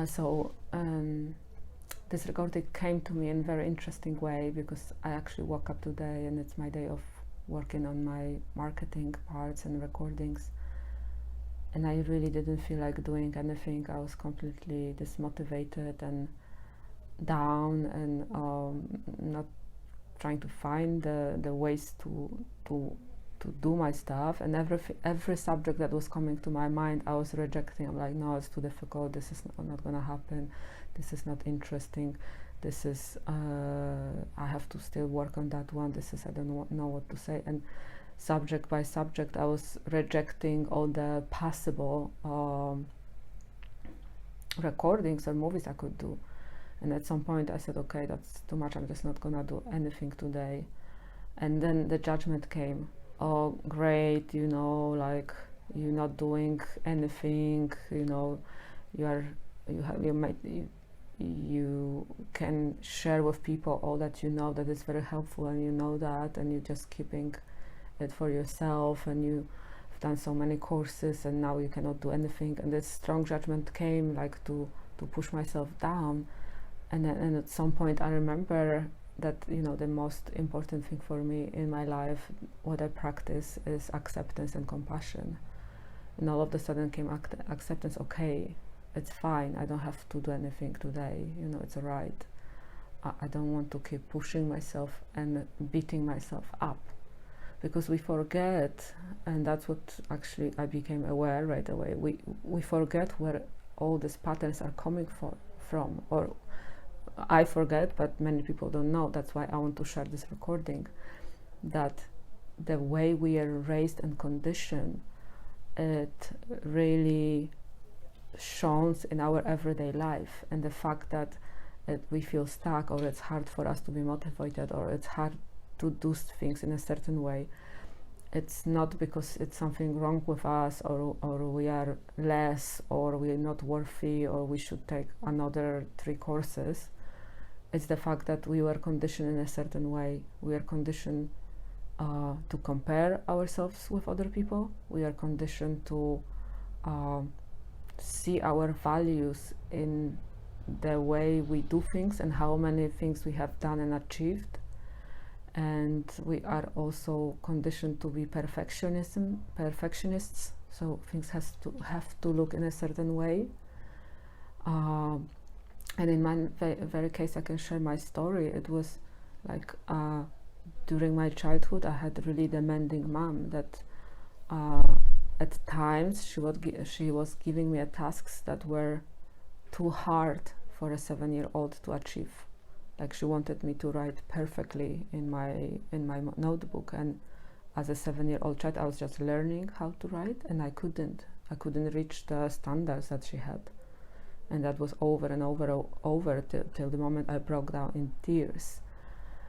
So this recording came to me in a very interesting way, because I actually woke up today and it's my day of working on my marketing parts and recordings, and I really didn't feel like doing anything. I was completely dismotivated and down, and not trying to find the ways to do my stuff, and every subject that was coming to my mind I was rejecting. I'm like, no, it's too difficult, this is not gonna happen, this is not interesting, this is I have to still work on that one, this is, I don't know what to say. And subject by subject I was rejecting all the possible recordings or movies I could do. And at some point I said, okay, that's too much, I'm just not gonna do anything today. And then the judgment came. Oh, great, like, you're not doing anything, you can share with people all that you know that is very helpful, and you know that, and you're just keeping it for yourself, and you've done so many courses, and now you cannot do anything. And this strong judgment came, like, to push myself down. And at some point I remember that the most important thing for me in my life, what I practice, is acceptance and compassion. And all of a sudden came acceptance. Okay, it's fine, I don't have to do anything today, it's all right. I don't want to keep pushing myself and beating myself up, because we forget, and that's what actually I became aware right away. We forget where all these patterns are coming from, or I forget, but many people don't know. That's why I want to share this recording, that the way we are raised and conditioned, it really shows in our everyday life. And the fact that we feel stuck, or it's hard for us to be motivated, or it's hard to do things in a certain way, it's not because it's something wrong with us, or we are less, or we're not worthy, or we should take another 3 courses. It's the fact that we were conditioned in a certain way. We are conditioned to compare ourselves with other people. We are conditioned to see our values in the way we do things and how many things we have done and achieved. And we are also conditioned to be perfectionists. So things have to look in a certain way. And in my very case, I can share my story. It was like during my childhood, I had a really demanding mom that at times she was giving me tasks that were too hard for a 7-year-old to achieve. Like, she wanted me to write perfectly in my notebook, and as a 7-year-old child, I was just learning how to write, and I couldn't reach the standards that she had. And that was over and over till the moment I broke down in tears.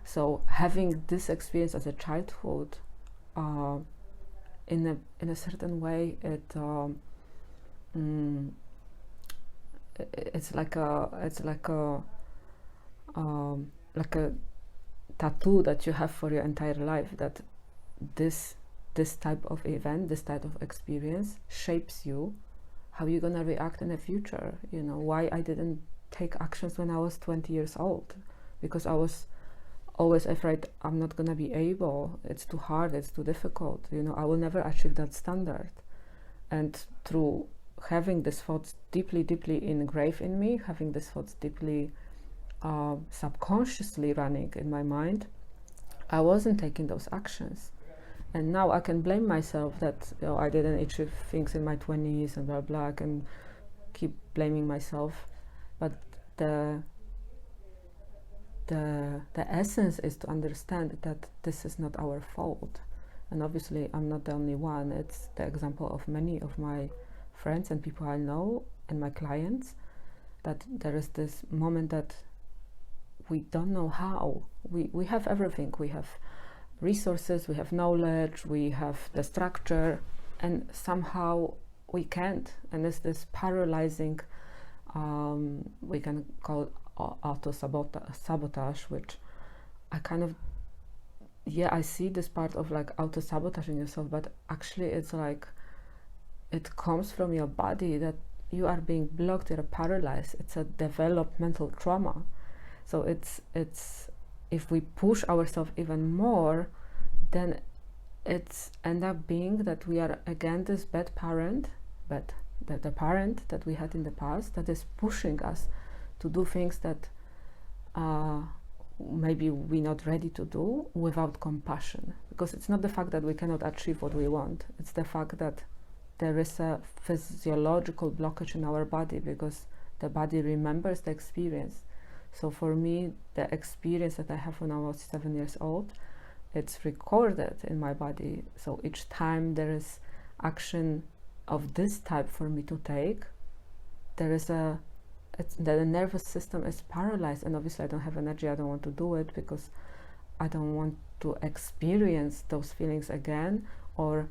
So having this experience as a childhood, in a certain way, it's like a tattoo that you have for your entire life, that this type of event, this type of experience shapes you, how you're gonna react in the future. Why I didn't take actions when I was 20 years old, because I was always afraid I'm not gonna be able, it's too hard, it's too difficult, I will never achieve that standard. And through having these thoughts deeply engraved in me, having these thoughts deeply subconsciously running in my mind, I wasn't taking those actions. And now I can blame myself that I didn't achieve things in my 20s and blah blah. I can keep blaming myself, but the essence is to understand that this is not our fault. And obviously I'm not the only one. It's the example of many of my friends and people I know and my clients, that there is this moment that we don't know how. We have everything. We have resources, we have knowledge, we have the structure, and somehow we can't. And it's this paralyzing, we can call auto-sabotage, which I kind of, I see this part of like auto-sabotaging yourself, but actually it's like, it comes from your body, that you are being blocked, you're paralyzed. It's a developmental trauma. So it's if we push ourselves even more, then it's end up being that we are again this bad parent, but the parent that we had in the past that is pushing us to do things that maybe we're not ready to do, without compassion. Because it's not the fact that we cannot achieve what we want, it's the fact that there is a physiological blockage in our body, because the body remembers the experience. So for me, the experience that I have when I was 7 years old, it's recorded in my body. So each time there is action of this type for me to take, there is the nervous system is paralyzed, and obviously I don't have energy, I don't want to do it because I don't want to experience those feelings again, or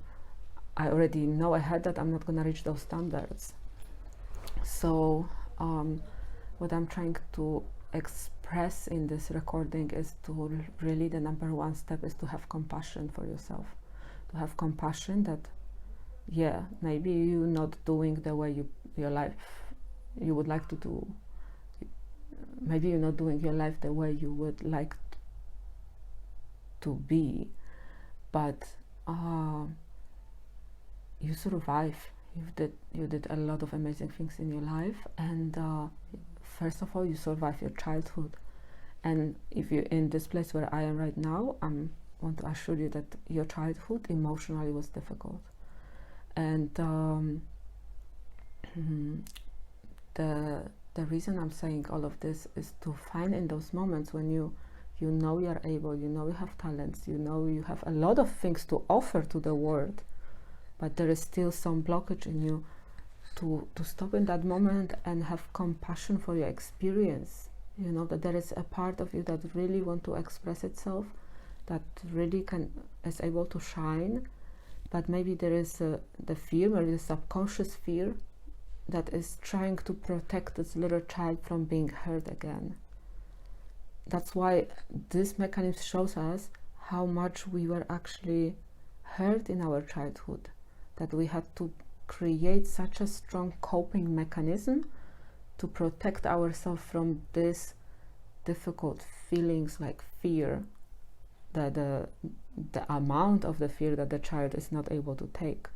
I already know ahead that I'm not going to reach those standards. So what I'm trying to express in this recording is to really, the number one step is to have compassion for yourself, to have compassion that maybe you're not doing the way your life you would like to do. Maybe you're not doing your life the way you would like to be, but you survive. You did a lot of amazing things in your life, and first of all, you survive your childhood. And if you're in this place where I am right now, I want to assure you that your childhood emotionally was difficult. And the reason I'm saying all of this is to find in those moments when you know you're able, you know you have talents, you know you have a lot of things to offer to the world, but there is still some blockage in you, to stop in that moment and have compassion for your experience. You know that there is a part of you that really want to express itself, that really is able to shine, but maybe there is the fear, maybe the subconscious fear that is trying to protect this little child from being hurt again. That's why this mechanism shows us how much we were actually hurt in our childhood, that we had to create such a strong coping mechanism to protect ourselves from these difficult feelings like fear, the amount of the fear that the child is not able to take,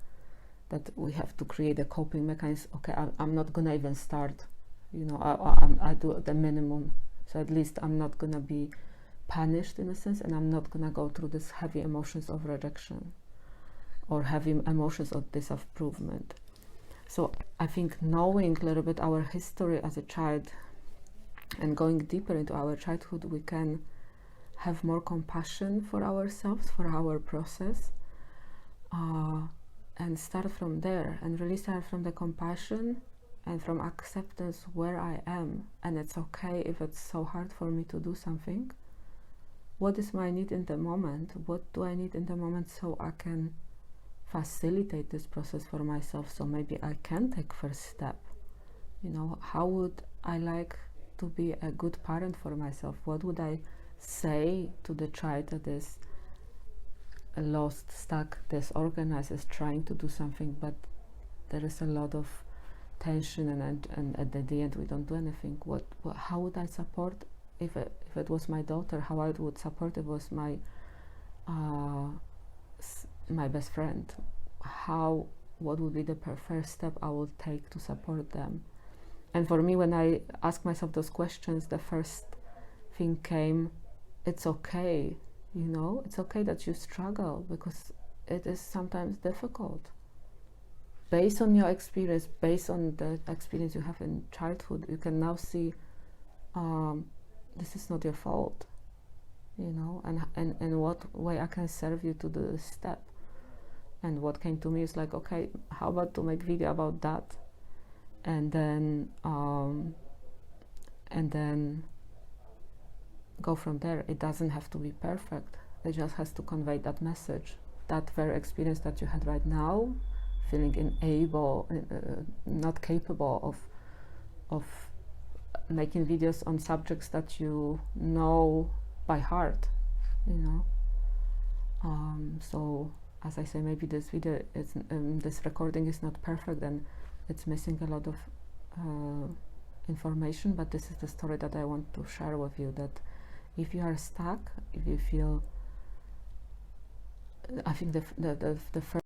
that we have to create a coping mechanism. Okay, I'm not gonna even start, I do the minimum, so at least I'm not gonna be punished in a sense, and I'm not gonna go through this heavy emotions of rejection or heavy emotions of disapproval. So I think knowing a little bit our history as a child and going deeper into our childhood, we can have more compassion for ourselves, for our process, and start from there, and really start from the compassion and from acceptance where I am. And it's okay if it's so hard for me to do something. What is my need in the moment? What do I need in the moment so I can facilitate this process for myself, so maybe I can take first step? How would I like to be a good parent for myself? What would I say to the child that is lost, stuck, disorganized, is trying to do something, but there is a lot of tension, and at the end we don't do anything? How would I support if it was my daughter? How I would support if it was my best friend? What would be the first step I would take to support them? And for me, when I ask myself those questions, the first thing came, it's okay, it's okay that you struggle, because it is sometimes difficult. Based on your experience, based on the experience you have in childhood, you can now see this is not your fault, and what way I can serve you to do this step. And what came to me is like, okay, how about to make video about that, and then go from there. It doesn't have to be perfect. It just has to convey that message, that very experience that you had right now, feeling unable, not capable of making videos on subjects that you know by heart, so as I say, maybe this video is this recording is not perfect, and it's missing a lot of information, but this is the story that I want to share with you, that if you are stuck, if you feel, I think the first